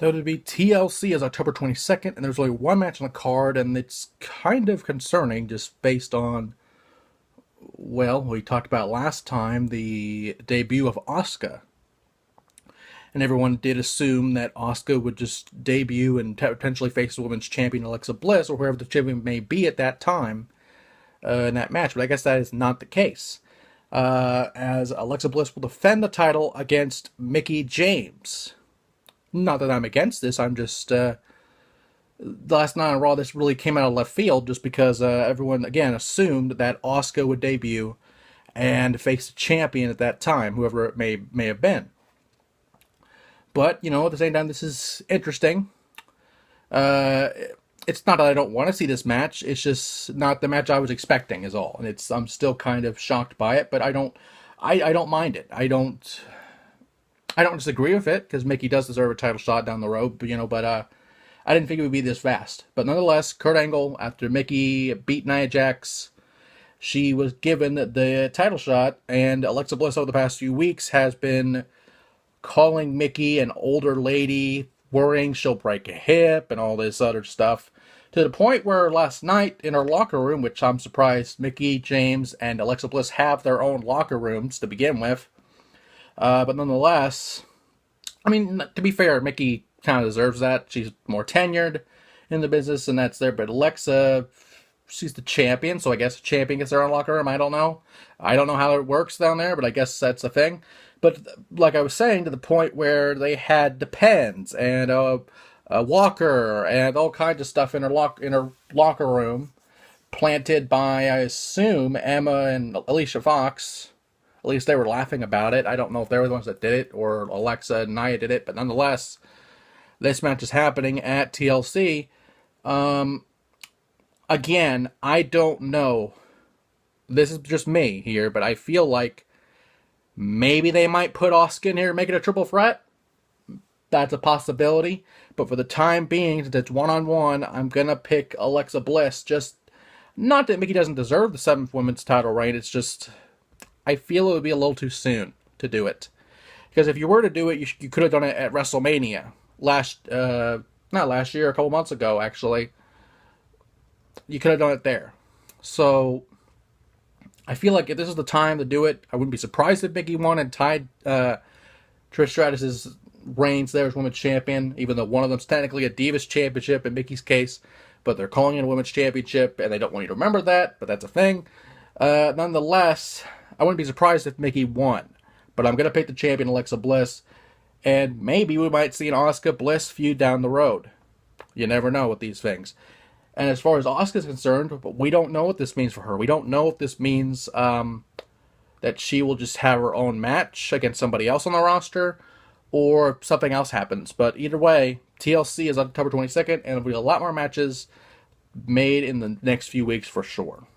WWE TLC is October 22nd, and there's only one match on the card, and it's kind of concerning just based on, well, we talked about last time, the debut of Asuka. And everyone did assume that Asuka would just debut and potentially face the women's champion Alexa Bliss, or whoever the champion may be at that time in that match. But I guess that is not the case, as Alexa Bliss will defend the title against Mickie James. Not that I'm against this, I'm just, last night on Raw, this really came out of left field just because everyone, again, assumed that Asuka would debut and face the champion at that time, whoever it may have been. But, you know, at the same time, this is interesting. It's not that I don't want to see this match, it's just not the match I was expecting is all. And I'm still kind of shocked by it, but I don't mind it. I don't disagree with it, because Mickie does deserve a title shot down the road, but I didn't think it would be this fast. But nonetheless, Kurt Angle, after Mickie beat Nia Jax, she was given the title shot, and Alexa Bliss over the past few weeks has been calling Mickie an older lady, worrying she'll break a hip and all this other stuff, to the point where last night in her locker room, which I'm surprised Mickie James and Alexa Bliss have their own locker rooms to begin with, but nonetheless, I mean, to be fair, Mickie kind of deserves that. She's more tenured in the business, and that's there. But Alexa, she's the champion, so I guess the champion gets their own locker room. I don't know. I don't know how it works down there, but I guess that's a thing. But like I was saying, to the point where they had Depends and a Walker and all kinds of stuff in her locker room, planted by, I assume, Emma and Alicia Fox. At least they were laughing about it. I don't know if they were the ones that did it or Alexa and Nia did it, but nonetheless, this match is happening at TLC. Again, I don't know. This is just me here, but I feel like maybe they might put Asuka in here and make it a triple threat. That's a possibility. But for the time being, since it's one-on-one, I'm going to pick Alexa Bliss. Just, not that Mickie doesn't deserve the 7th women's title reign. It's just, I feel it would be a little too soon to do it. Because if you were to do it, you could have done it at WrestleMania. Not last year, a couple months ago, actually. You could have done it there. So I feel like if this is the time to do it, I wouldn't be surprised if Mickie won and tied Trish Stratus's reigns there as women's champion, even though one of them's technically a Divas Championship in Mickie's case, but they're calling it a women's championship, and they don't want you to remember that, but that's a thing. Nonetheless, I wouldn't be surprised if Mickie won, but I'm going to pick the champion, Alexa Bliss, and maybe we might see an Asuka Bliss feud down the road. You never know with these things. And as far as Asuka's concerned, we don't know what this means for her. We don't know if this means that she will just have her own match against somebody else on the roster, or something else happens. But either way, TLC is October 22nd, and there'll be a lot more matches made in the next few weeks for sure.